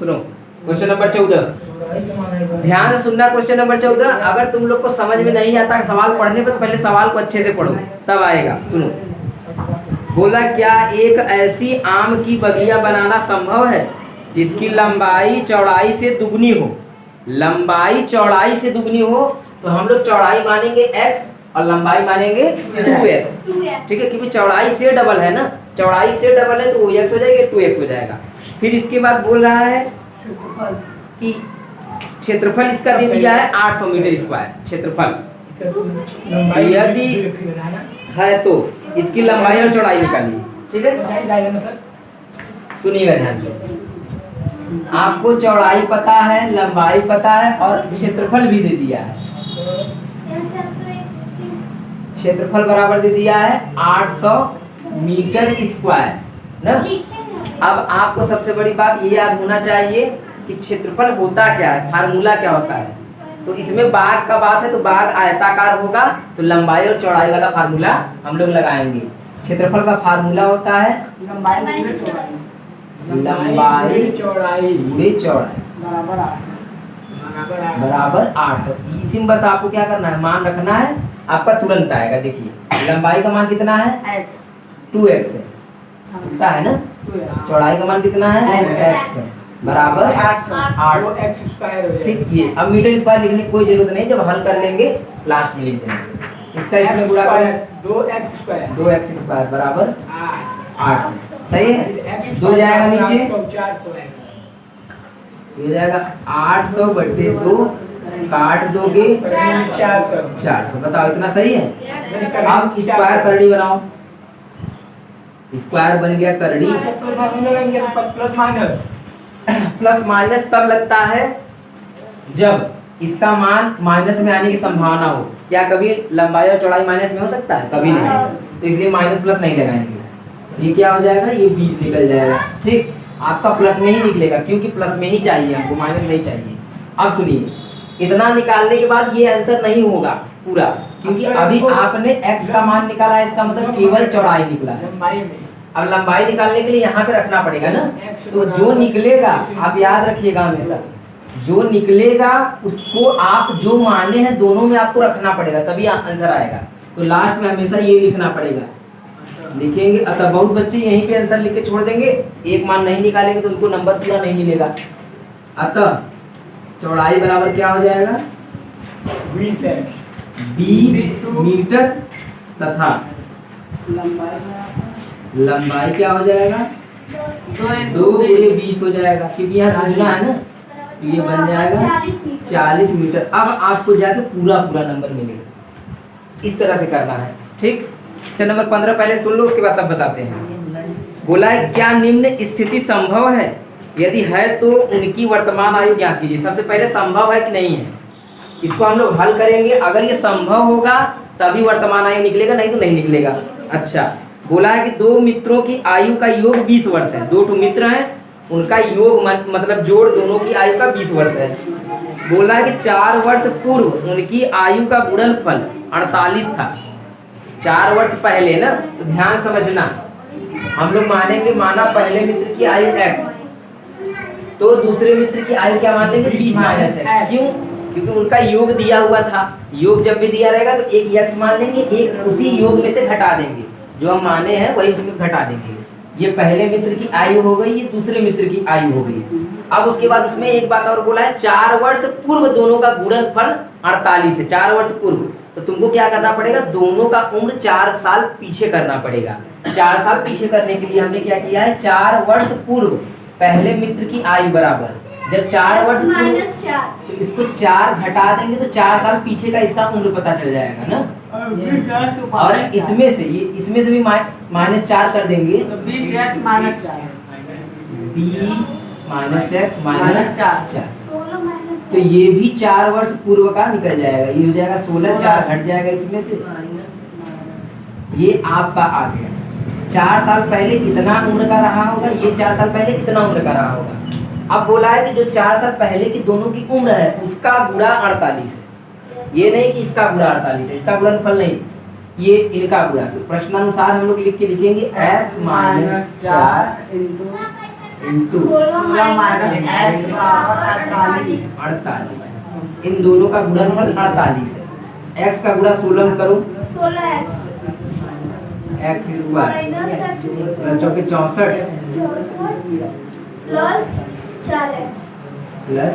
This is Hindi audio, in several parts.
सुनो क्वेश्चन नंबर 14, ध्यान से सुनना। क्वेश्चन नंबर 14, अगर तुम लोग को समझ में नहीं आता सवाल पढ़ने पर, पहले सवाल को अच्छे से पढ़ो तब आएगा। सुनो, बोला क्या एक ऐसी आम की बगिया बनाना संभव है जिसकी लंबाई चौड़ाई से दुगनी हो। लंबाई चौड़ाई से दुगनी हो तो हम लोग चौड़ाई मानेंगे x और लंबाई मानेंगे 2x, ठीक है, क्योंकि चौड़ाई से डबल है ना, चौड़ाई से डबल है तो वो x हो जाएगा, 2x हो जाएगा। फिर इसके बाद बोल रहा है कि क्षेत्रफल इसका दे दिया है 800 मीटर स्क्वायर क्षेत्रफल। यदि है तो इसकी लंबाई और चौड़ाई निकालिए, ठीक है। सुनिएगा ध्यान से, आपको चौड़ाई पता है, लंबाई पता है और क्षेत्रफल भी दे दिया है। क्षेत्रफल बराबर दे दिया है 800 मीटर स्क्वायर ना। अब आपको सबसे बड़ी बात ये याद होना चाहिए कि क्षेत्रफल होता क्या है, फार्मूला क्या होता है। तो इसमें बाग का बात है तो बाग आयताकार होगा, तो लंबाई और चौड़ाई वाला फार्मूला हम लोग लगाएंगे। क्षेत्रफल का फार्मूला होता है लंबाई चौड़ाई बराबर 800। इसी में बस आपको क्या करना है, मान रखना है, आपका तुरंत आएगा। देखिए लंबाई का मान कितना है, 2x है, होता है ना। चौड़ाई का मान कितना है, x है, बराबर 8x स्क्वायर। ठीक, ये अब मीटर स्क्वायर लिखने की कोई जरूरत नहीं, जब हल कर लेंगे लास्ट में लिख देंगे। इसका इसमें गुणा करें 2x स्क्वायर बराबर 8। सही है, 2 जाएगा नीचे, ये जाएगा 800 बटे 2, काट दोगे 400। बताओ इतना सही है। अब स्क्वायर करड़ी बनाओ, स्क्वायर बन गया करड़ी। प्लस माइनस तब लगता है जब इसका मान माइनस में आने की संभावना हो। क्या कभी लंबाई और चौड़ाई माइनस में हो सकता है? कभी नहीं, तो इसलिए माइनस प्लस नहीं लगाएंगे। ये क्या हो जाएगा, ये 20 निकल जाएगा। ठीक, आपका प्लस में ही निकलेगा क्योंकि प्लस में ही चाहिए हमको, माइनस नहीं चाहिए। अब सुनिए, इतना निकालने के बाद ये आंसर नहीं होगा पूरा, क्योंकि अभी आपने x का मान निकाला है, इसका मतलब केवल चौड़ाई निकला है। अब लंबाई निकालने के लिए यहाँ पे रखना पड़ेगा ना, तो जो निकलेगा आप याद रखिएगा हमेशा, जो निकलेगा उसको आप जो माने हैं दोनों में आपको रखना पड़ेगा, तभी आंसर आएगा। तो लास्ट में हमेशा ये लिखना पड़ेगा, लिखेंगे। अतः बहुत बच्चे यहीं पे आंसर लिख के छोड़ देंगे, एक मान नहीं निकालेंगे तो उनको नंबर पूरा नहीं मिलेगा। अतः चौड़ाई बराबर क्या हो जाएगा, 20 मीटर तथा लंबाई क्या हो जाएगा, 2 गुणे 20 हो जाएगा, क्योंकि यहाँ गुना है ना, तो ये बन जाएगा 40 मीटर। अब आपको जाके पूरा नंबर मिलेगा। इस तरह से करना है। ठीक, तो नंबर 15 पहले सुन लो, उसके बाद तब बताते हैं। बोला है क्या निम्न स्थिति संभव है, यदि है तो उनकी वर्तमान आयु ज्ञात कीजिए। सबसे पहले संभव है कि नहीं है, इसको हम लोग हल करेंगे। अगर ये संभव होगा तभी वर्तमान आयु निकलेगा, नहीं तो नहीं निकलेगा। अच्छा, बोला है कि 2 मित्रों की आयु का योग 20 वर्ष है। 2 मित्र हैं, उनका योग मतलब जोड़ दोनों की आयु का 20 वर्ष है। बोला है कि 4 वर्ष पूर्व उनकी आयु का गुणनफल 48 था। 4 वर्ष पहले ना, तो ध्यान समझना, हम लोग मानेंगे, माना पहले मित्र की आयु x, तो दूसरे मित्र की आयु क्या मान लेंगे, 20 माइनस x। क्यों? क्योंकि उनका योग दिया हुआ था। योग जब भी दिया रहेगा तो एक x मान लेंगे, एक उसी योग में से घटा देंगे, जो हम माने हैं वही उसमें घटा देंगे। ये पहले मित्र की आयु हो गई, ये दूसरे मित्र की आयु हो गई। अब उसके बाद उसमें एक बात और बोला है, 4 वर्ष पूर्व दोनों का गुणनफल 48 है। 4 वर्ष पूर्व, तो तुमको क्या करना पड़ेगा, दोनों का उम्र 4 साल पीछे करना पड़ेगा। 4 साल पीछे करने के लिए हमने क्या किया है, 4 वर्ष पूर्व पहले मित्र की आयु बराबर, जब 4 वर्ष तो इसको 4 घटा देंगे तो 4 साल पीछे का इसका उम्र पता चल जाएगा ना। और इसमें से भी -4 कर देंगे, 20x -4 20 -x -4, तो ये भी 4 वर्ष पूर्व का निकल जाएगा। ये हो जाएगा 16, 4 घट जाएगा इसमें से, ये आपका आ गया। 4 साल पहले कितना उम्र का रहा होगा, ये 4 साल पहले कितना उम्र का रहा होगा। अब बोला है कि जो 4 साल पहले की दोनों की उम्र है उसका गुणा 48 है। ये नहीं कि इसका गुणा 48 है, इसका गुणनफल नहीं, ये इनका गुणा। तो प्रश्नानुसार हम लोग लिख के लिखेंगे x -4 इंटू 48। इन दोनों का गुणनफल 48 है। x का गुणा 16 में करो, 16x x स्क्वायर चौके 64 प्लस 4x प्लस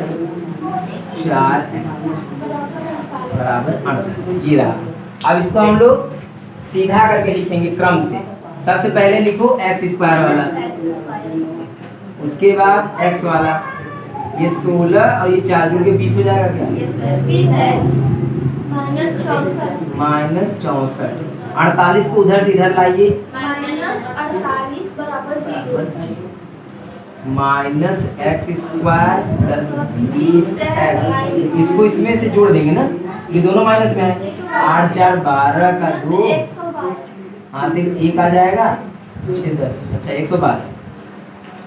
4x बराबर 48। ये रहा। अब इसको हम लोग सीधा करके लिखेंगे क्रम से। सबसे पहले लिखो x स्क्वायर वाला, उसके बाद x वाला, ये 16 और ये 4 जुड़ के 20 हो जाएगा क्या? 20x माइनस 64 48 को उधर से इधर लाइए, माइनस 48 बराबर 0 minus x square plus 20x। इसको इसमें से जोड़ देंगे ना, ये दोनों माइनस में है। 8 4 12 का 2, हाँ से 1 आ जाएगा, 6 10, अच्छा 112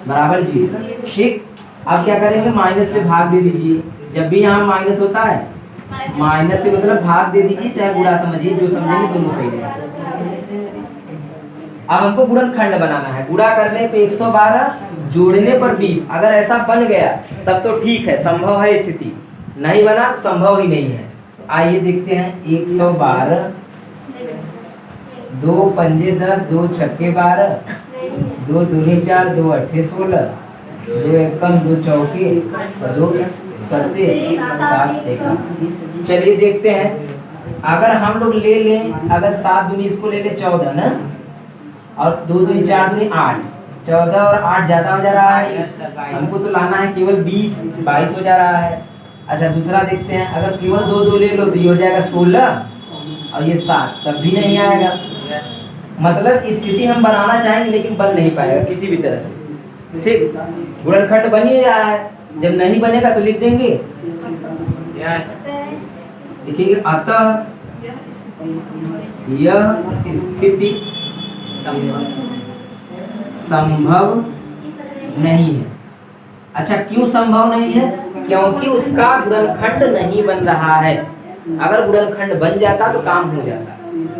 बराबर 0। ठीक, अब क्या करेंगे, माइनस से भाग दे दीजिए। जब भी यहाँ माइनस होता है, माइनस से मतलब भाग दे दीजिए, चाहे गुणा समझिए, जो समझेंगे दोनों सही है। अब हमको गुणनखंड बनाना है। गुणा करने पे 112, जोड़ने पर 20। अगर ऐसा बन गया तब तो ठीक है, संभव है स्थिति, नहीं बना तो संभव ही नहीं है। आइए देखते हैं। 112, 2 पंजे 10, 2 छक्के 12, 2 दूनी 4, 2 अट्ठे 16, 2 एकम 2 चौके, 2 सत्ते 7 एकम। चलिए देखते हैं। अगर हम लोग ले लें, अगर 7 दूनी इसको ले ले 14 ना, और 2 दूनी 4 दूनी 8, 14 और 8 ज्यादा हो जा रहा है, हमको तो लाना है केवल 20, 22 हो जा रहा है। अच्छा दूसरा देखते हैं। अगर केवल 2 2 ले लो तो ये हो जाएगा 16 और ये 7, तब भी नहीं आएगा। मतलब स्थिति हम बनाना चाहेंगे लेकिन बन नहीं पाएगा किसी भी तरह से। ठीक, गुणनखंड बन ही रहा है, जब नहीं बनेगा तो लिख देंगे, लिखेंगे अतः यह स्थिति संभव नहीं है। अच्छा क्यों संभव नहीं है? क्योंकि उसका गुणनखंड नहीं बन रहा है। अगर गुणनखंड बन जाता तो काम हो जाता।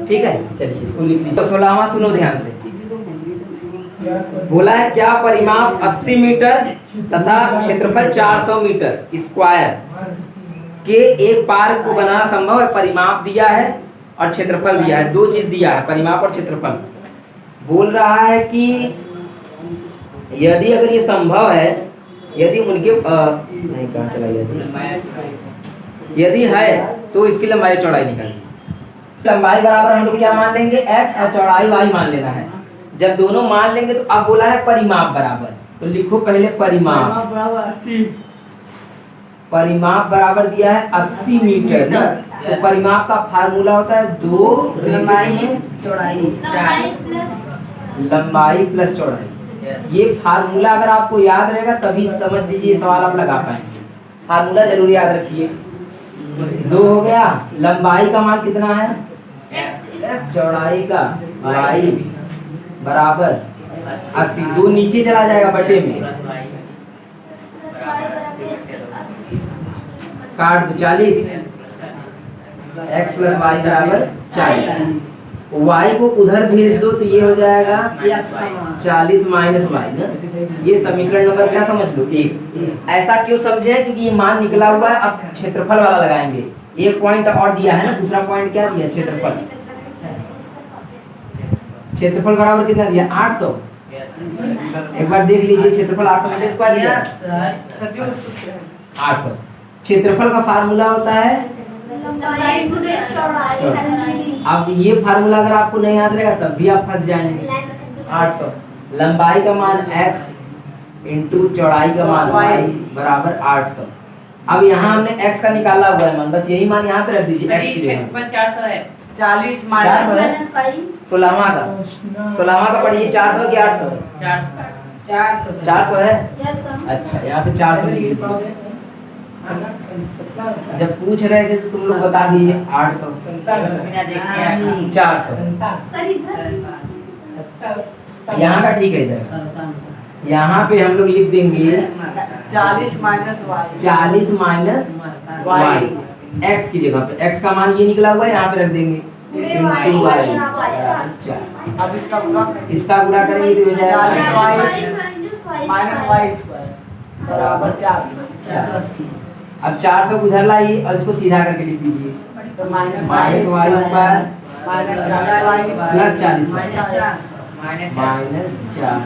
ठीक है, चलिए इसको लिख लीजिए। तो 16वां सुनो ध्यान से। बोला है क्या परिमाप 80 मीटर तथा क्षेत्रफल 400 मीटर स्क्वायर के एक पार्क को बनाना संभव है। परिमाप दिया है और क्षेत्रफल दिया है, दो चीज दिया है, परिमाप और क्षेत्रफल। बोल रहा है कि यदि अगर ये संभव है, यदि उनके नहीं कहाँ चला गया, यदि है तो इसकी लंबाई चौड़ाई निकालिए। लंबाई बराबर हम लोग क्या मान लेंगे, x और चौड़ाई y मान लेना है। जब दोनों मान लेंगे तो अब बोला है परिमाप बराबर, तो लिखो पहले परिमाप बराबर 80। परिमाप बराबर दिया है 80 मीटर। तो परिमाप का फार्मूला होता है 2 लंबाई चौड़ाई, लंबाई प्लस चौड़ाई। ये फार्मूला अगर आपको याद रहेगा तभी समझ लीजिए सवाल आप लगा पाएंगे। फार्मूला जरूर याद रखिए। 2 हो गया, लंबाई का मान कितना है, चौड़ाई का y बराबर 80। 2 नीचे चला जाएगा बटे में, काट दो 40, x प्लस वाई बराबर 40। y को उधर भेज दो तो ये हो जाएगा 40 माइनस वाई ना। ये समीकरण नंबर क्या समझ लो, 1। ऐसा क्यों समझे, क्योंकि ये मान निकला हुआ है। अब क्षेत्रफल वाला लगाएंगे। एक पॉइंट और दिया है ना, दूसरा पॉइंट क्या दिया, क्षेत्रफल। क्षेत्रफल बराबर कितना दिया, 800। एक बार देख लीजिए, क्षेत्रफल 800 मीटर स्क्वायर दिया, 800। क्षेत्रफल का फार्मूला होता है, अब ये फार्मूला अगर आपको नहीं याद रहेगा तब भी आप फंस जाएंगे। 800 लंबाई का मान x इंटू चौड़ाई का मान y बराबर 800। अब यहाँ हमने x का निकाला हुआ है मान, बस यही मान यहाँ पे रख दीजिए। x की जगह 400 है, 40 माइनस 16वां का, 16वां का पढ़िए। 400 की 800 है, 400 है। अच्छा यहाँ पे 400 लिख दीजिए। जब पूछ रहे थे तो तुम लोग बता दीजिए 800 400। यहाँ का ठीक है, इधर यहाँ पे हम लोग लिख देंगे 40 माइनस वाई। एक्स की जगह पे x का मान ये निकला हुआ है, यहाँ पे रख देंगे इंटू वाई। इसका गुणा करेंगे तो हो जाएगा माइनस वाई स्क्वायर बराबर 400। 480। अब 400 को उधर लाइए और इसको सीधा करके लिख दीजिए, तो minus minus Y square minus 40 Y plus 40 minus 4 minus 4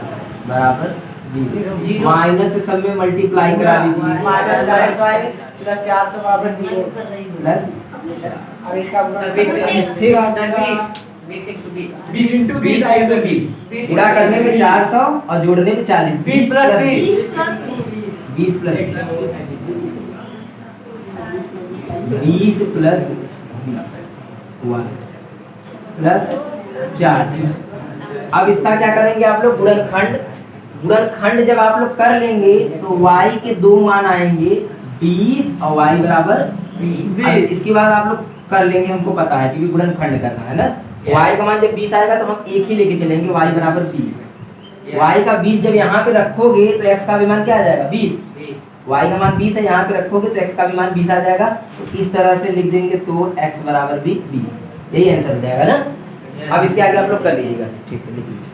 बराबर 0। माइनस से सब में मल्टीप्लाई करा दीजिए, माइनस 40 वाई प्लस 400 बराबर 0 प्लस और इसका गुणा 20 गुणा करने में 400 और जोड़ने में 40। 20 plus 30 20 20 plus 20 plus 20 plus 1 plus 4। अब इसका क्या करेंगे आप लोग, गुणनखंड। गुणनखंड जब आप लोग कर लेंगे तो y के दो मान आएंगे 20 और y बराबर 20। अब इसके बाद आप लोग कर लेंगे, हमको पता है क्योंकि गुणनखंड करना है ना। y का मान जब 20 आएगा तो हम एक ही लेके चलेंगे, y बराबर 20। y का 20 जब यहाँ पे रखोगे तो x का भी मान क्या आ जाएगा 20। y का मान 20 है, यहाँ पे रखोगे तो x का भी मान 20 आ जाएगा। तो इस तरह से लिख देंगे तो x बराबर भी 20। यही आंसर हो जाएगा ना। अब इसके आगे आप लोग कर लीजिएगा। ठीक है, लिख लीजिए।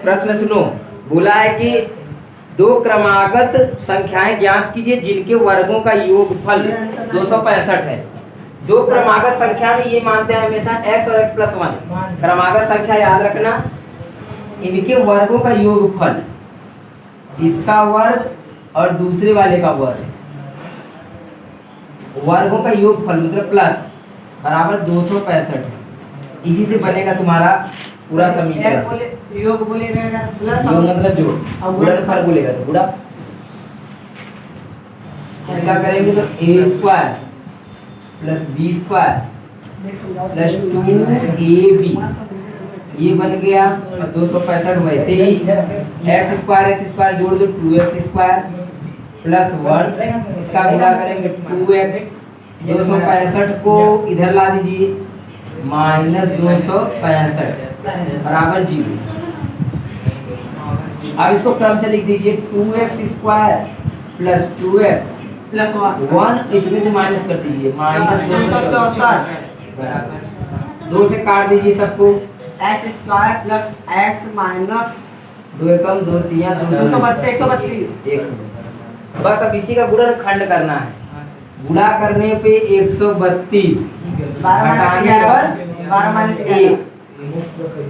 प्रश्न सुनो, बोला है कि दो क्रमागत संख्याएं ज्ञात कीजिए जिनके वर्गों का योगफल 265 है। दो क्रमागत संख्या में ये मानते हैं हमेशा x और x प्लस 1 क्रमागत संख्या याद रखना, इनके वर्गों का योगफल, इसका वर्ग और दूसरे वाले का वर्ग, वर्गों का योगफल मतलब प्लस बराबर 265। इसी से बनेगा तुम्हारा पूरा समीकरण। योग बोले रहेगा प्लस योग मतलब जोड़, गुणनफल बोलेगा तो गुणा। इसका करेंगे तो a square plus b square plus 2ab ये बन गया। और 265 वैसे ही x स्क्वायर जोड़ दो 2x स्क्वायर प्लस 1, इसका गुणा करेंगे 2x। 265 को इधर ला दीजिए, माइनस 265 बराबर 0। अब इसको क्रम से लिख दीजिए, 2x square plus 2x plus 1, इसमें से माइनस कर दीजिए, माइनस 264 बराबर 2 से काट दीजिए सबको, x square plus x minus 2 एकम 2 तिया 132 132। बस अब इसी का गुणनखंड करना है। गुणा करने पे 132 घटाने पर 12 माइनस 1,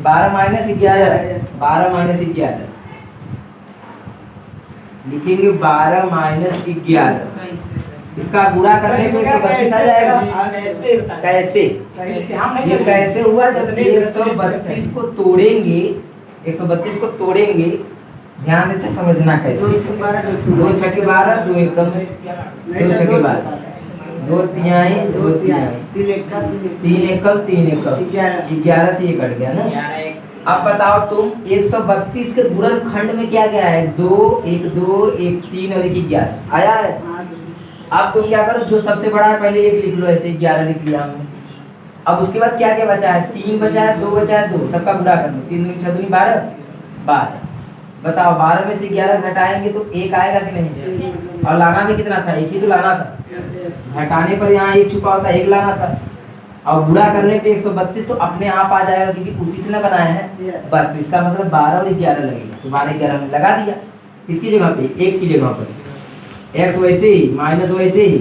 12 माइनस 11, 12 माइनस 11 लिखेंगे, 12 माइनस 11। इसका गुणा करने पे 132 आ जाएगा। कैसे? ये कैसे हुआ? जब 132 को तोड़ेंगे, 132 को तोड़ेंगे, ध्यान से समझना कैसे। 2 छक्के 12, 2 एकम 2 छक्के 12, 2 तिहाई 2 तिहाई, 3 एकम 3 एकम 11 से ये कट गया ना। अब बताओ तुम 132 के गुणनखंड में क्या क्या है? 2 1 2 1 3 और 1 11 आया है। अब तुम क्या करो, जो सबसे बड़ा है पहले 1 लिख लो, ऐसे 11 लिख लिया हमने। अब उसके बाद क्या क्या बचा है? 3 बचा है, 2 बचा है, 2 सबका गुणा कर लो, 3 दूनी 6 दूनी 12 12। बताओ 12 में से 11 घटाएंगे तो 1 आएगा कि नहीं? और लाना भी कितना था? 1 ही तो लाना था। घटाने पर यहाँ 1 छुपा होता, 1 लाना था। और गुणा करने पे 132 तो अपने आप आ जाएगा क्योंकि उसी से ना बनाया है। बस तो इसका मतलब 12 और 11 लगेगा, तो 12 11 में लगा दिया। इसकी जगह पे 1 की जगह पर x वैसे ही, माइनस वैसे ही,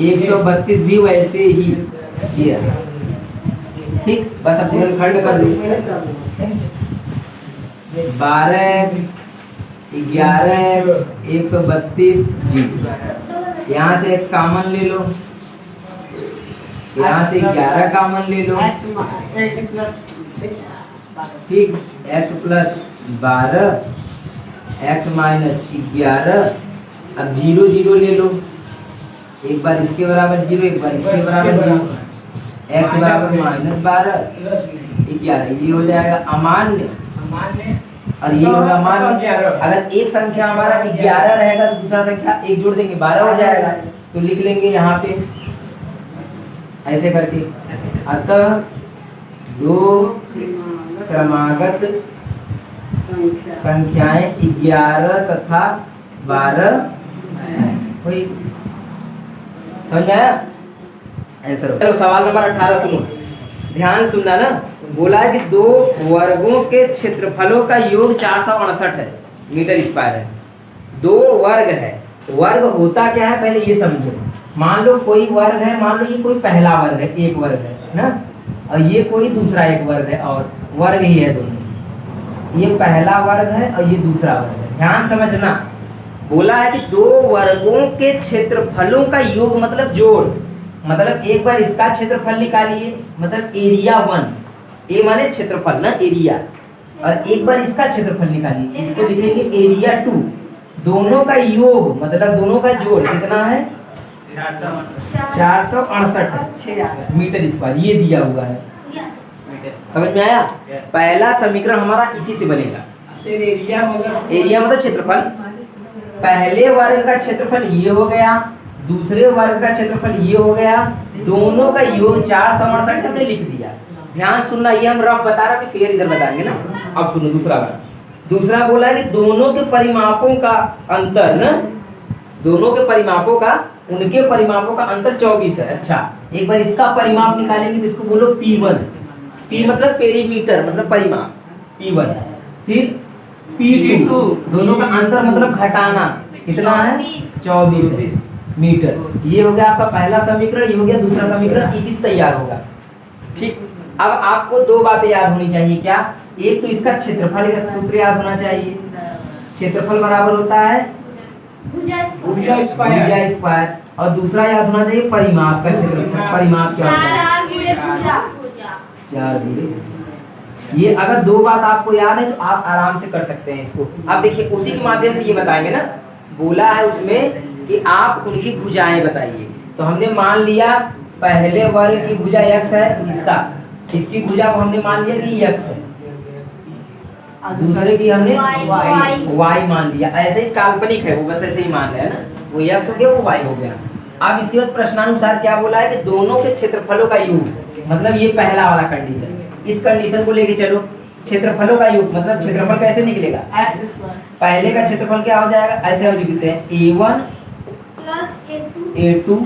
132 भी वैसे ही, ये ठीक। बस अब गुणनखंड कर दो, 12x 11x 132 जी। यहाँ से x कॉमन ले लो, यहाँ से 11 कॉमन ले लो, ठीक। x plus 12 x minus 11। अब 0 0 ले लो, एक बार इसके बराबर 0, एक बार इसके बराबर 0। x बराबर माइनस 12 11, ये हो जाएगा अमान्य और ये होगा अमान्य। अगर एक संख्या हमारा 11 रहेगा तो दूसरा संख्या 1 जोड़ देंगे 12 हो जाएगा, तो लिख लेंगे यहाँ पे ऐसे करके। अतः दो क्रमागत संख्याएं 11 तथा 12 हैं। कोई समझ आया? आंसर। चलो सवाल नंबर 18 सुनो, ध्यान सुनना ना। बोला है कि दो वर्गों के क्षेत्रफलों का योग 468 है। मीटर स्क्वायर है। दो वर्ग है, वर्ग होता क्या है पहले ये समझो। मान लो कोई वर्ग है, मान लो ये कोई पहला वर्ग है, एक वर्ग है ना, और ये कोई दूसरा एक वर्ग है, और वर्ग ही है दोनों। ये पहला वर्ग है और ये दूसरा वर्ग है। ध्यान समझना, बोला है कि दो वर्गों के क्षेत्रफलों का योग मतलब जोड़। मतलब एक बार इसका क्षेत्रफल निकालिए, मतलब एरिया 1, ए माने क्षेत्रफल ना, एरिया, और एक बार इसका क्षेत्रफल निकालिए, इसको लिखेंगे एरिया 2। दोनों का योग मतलब दोनों का जोड़ कितना है? 468 मीटर स्क्वायर, ये दिया हुआ है। समझ में आया? पहला समीकरण हमारा इसी से बनेगा। एरिया मतलब क्षेत्रफल। पहले वर्ग का क्षेत्रफल ये हो गया, दूसरे वर्ग का क्षेत्रफल ये हो गया, दोनों का योग 468 हमने लिख दिया। ध्यान सुनना, ये हम रफ बता रहा, फिर इधर बताएंगे ना। अब सुनो दूसरा बात। दूसरा बोला है कि दोनों के परिमापों का अंतर ना, दोनों के परिमापों का, उनके परिमापों का अंतर 24 है। अच्छा, एक बार इसका परिमाप निकालेंगे तो इसको बोलो P1। P मतलब पेरीमीटर मतलब परिमाप, P1। फिर P2, दोनों का अंतर मतलब घटाना, कितना है? 24 मीटर। ये हो गया आपका पहला समीकरण, ये हो गया दूसरा समीकरण, इसी से तैयार होगा। ठीक, अब आपको दो बातें याद होनी चाहिए। क्या? एक तो इसका क्षेत्रफल का सूत्र याद होना चाहिए। क्षेत्रफल बराबर होता है भुजा स्क्वायर, और दूसरा याद होना चाहिए परिमाप का क्षेत्रफल। परिमाप क्या होता है? 4 गुणे। ये अगर दो बात आपको याद है तो आप आराम से कर सकते हैं इसको। अब देखिए उसी के माध्यम से ये बताएंगे ना। बोला है उसमें कि आप उनकी भुजाएं बताइए, तो हमने मान लिया पहले वर्ग की भुजा x है, इसकी भुजा को हमने मान लिया कि x है, दूसरे की हमने y मान लिया। ऐसे ही काल्पनिक है वो, बस ऐसे ही मान रहे हैं ना, वो x हो गया वो y हो गया। अब इसके बाद प्रश्नानुसार क्या बोला है कि दोनों के क्षेत्रफलों का योग, मतलब ये पहला वाला कंडीशन। इस कंडीशन को लेके चलो, क्षेत्रफलों का योग मतलब क्षेत्रफल कैसे निकलेगा? पहले का क्षेत्रफल क्या हो जाएगा? ऐसे हम लिखते हैं A1 A2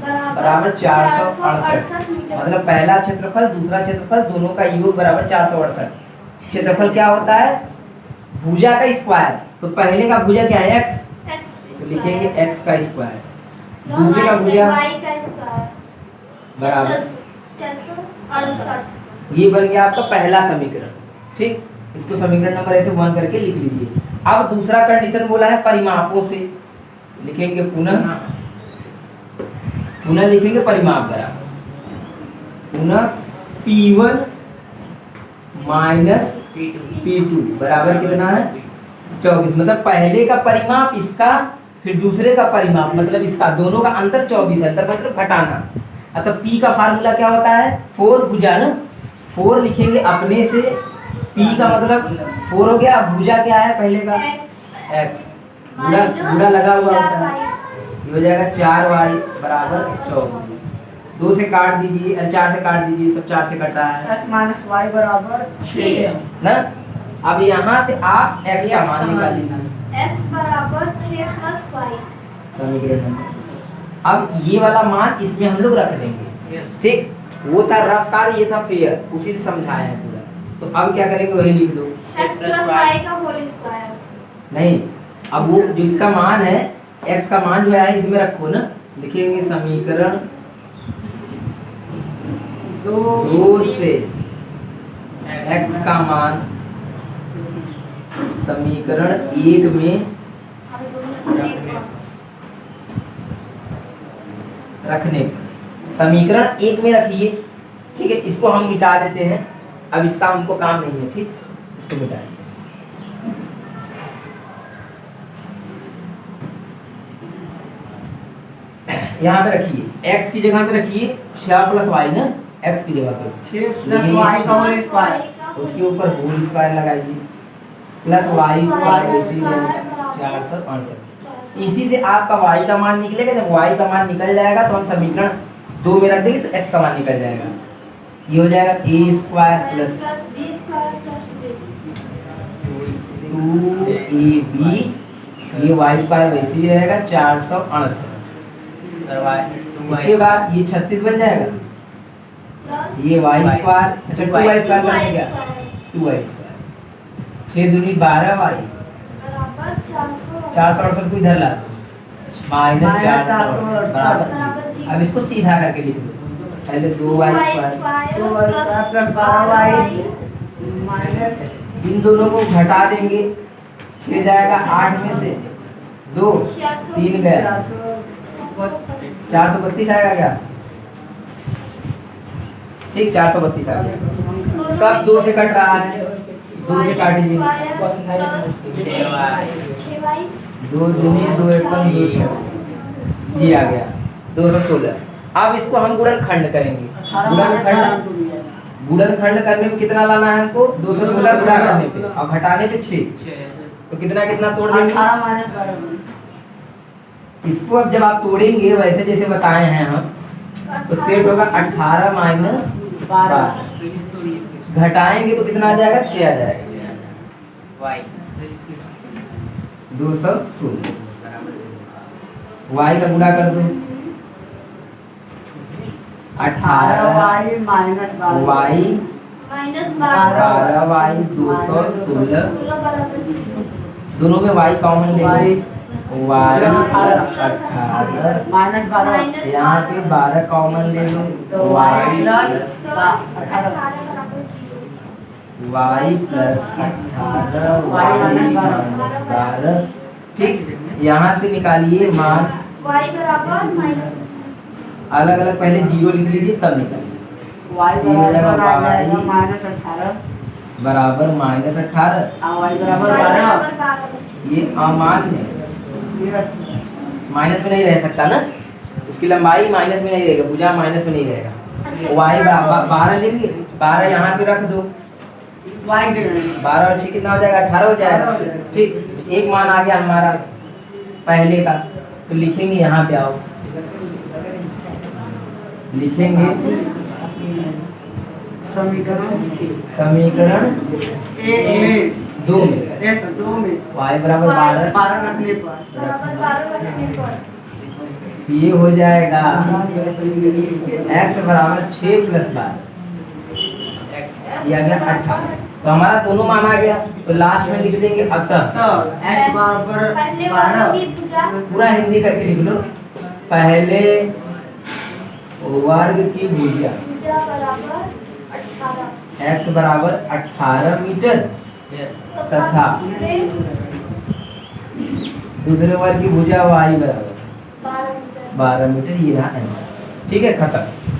बराबर 468। मतलब पहला क्षेत्रफल दूसरा क्षेत्रफल दोनों का योग बराबर 468। क्षेत्रफल क्या होता है? भुजा का स्क्वायर। तो पहले का भुजा क्या है? x, तो लिखेंगे x का स्क्वायर। दूसरे का भुजा बराबर 468। ये बन गया आपका पहला समीकरण। ठीक, इसको समीकरण नंबर ऐसे 1 करके लिख लीजिए। अब दूसरा कंडीशन बोला है परिमापों से, लिखेंगे पुनः लिखेंगे परिमाप बराबर पुनः P1 माइनस P2 बराबर कितना है? 24। मतलब पहले का परिमाप इसका, फिर दूसरे का परिमाप मतलब इसका, दोनों का अंतर 24 है। अंतर मतलब घटाना। अतः P का फार्मूला क्या होता है? 4 भुजा ना, 4 लिखेंगे अपने से। P का मतलब 4 हो गया। भुजा क्या है पहले का? x, बुरा लगा हुआ होता है, ये हो जाएगा 4y बराबर 24। 2 से काट दीजिए, 4 से काट दीजिए, सब 4 से कट रहा है। x माइनस y बराबर 6 ना। अब यहाँ से आप x का मान निकाल लीजिए, x बराबर 6 प्लस y। समीकरण नंबर। अब ये वाला मान इसमें हम लोग रख देंगे। ठीक, वो था रफ कार्य, ये था फेयर, उसी से समझाया है पूरा। तो अब क्या करेंगे वही लिख दो, x प्लस y का होल स्क्वायर। नहीं, अब वो जो इसका मान है x का मान जो है इसमें रखो ना। लिखेंगे समीकरण 2 से x का मान समीकरण 1 में रखने पर, समीकरण 1 में रखिए। ठीक है, इसको हम मिटा देते हैं, अब इसका हमको काम नहीं है। ठीक, इसको मिटाएं। यहाँ पे रखिए, x की जगह पे रखिए 6 प्लस y ना, x की जगह पे 6 प्लस y का होल स्क्वायर, उसके ऊपर होल स्क्वायर लगाइए, प्लस y स्क्वायर वैसे 468। इसी से आपका y का मान निकलेगा। जब y का मान निकल जाएगा तो हम समीकरण 2 में रख देंगे, तो x का मान निकल जाएगा। ये हो जाएगा a square plus b square plus 2ab, ये y स्क्वायर वैसे ही रहेगा 468। इसके बाद ये 36 बन जाएगा, ये y स्क्वायर, अच्छा 2y स्क्वायर कर देंगे, 2y स्क्वायर, 6 दूनी 12y बराबर 468 को इधर ला दो, माइनस माइनस 468 बराबर। बराबर जीरो। अब इसको सीधा करके लिख दो, पहले 2y square, 2y square plus 12y minus इन दोनों को घटा देंगे, 6 जाएगा 8 में से 2, 3 गया 432 आएगा क्या? ठीक, 432 आ गया। सब 2 से कट रहा है, 2 से काट दीजिए, 2 दूनी 2 एकम 2 6, ये आ गया 216। अब इसको हम गुणनखंड करेंगे। गुणनखंड करने पे कितना लाना है हमको? 216 गुणा करने पे और घटाने पे 6, तो कितना कितना तोड़ देंगे? 18 माइनस 12। इसको अब जब आप तोड़ेंगे वैसे जैसे बताए हैं हम, तो सेट होगा 18 माइनस 12, घटाएंगे तो कितना आ जाएगा? 6 आ जाएगा, 216। y का गुणा कर दो, 18y माइनस 12 माइनस 12y 216, दोनों में y कॉमन ले लो, y प्लस 18, माइनस 12 यहाँ पे 12 कॉमन ले लो, y प्लस 18 y माइनस 12। ठीक, यहाँ से निकालिए मान, y बराबर माइनस अलग अलग पहले 0 लिख लीजिए तब निकालिए। y ये हो जाएगा माइनस 18 बराबर माइनस 18, y बराबर 12 ये अमान्य माइनस में नहीं रह सकता ना, उसकी लंबाई माइनस में नहीं रहेगा, भुजा माइनस में नहीं रहेगा। y 12 लेंगे, 12 यहाँ पे रख दो, 12 और 6 कितना हो जाएगा? 18 हो जाएगा। ठीक, एक मान आ गया हमारा पहले का, तो लिखेंगे यहाँ पे, आओ लिखेंगे समीकरण समीकरण 1 में 2 में y बराबर 12 रखने पर बराबर 12 रखने पर ये हो जाएगा x बराबर 6 प्लस 12, ये आ गया 18। तो हमारा दोनों मान आ गया, तो लास्ट में लिख देंगे अतः, x बराबर पहले 12 वाले की भुजा पूरा हिंदी करके लिख लो, पहले वर्ग की भुजा बराबर 18 x बराबर 18 मीटर तथा दूसरे वर्ग की भुजा y बराबर 12 मीटर। 12 मीटर, ये रहा आंसर। ठीक है, खत्म।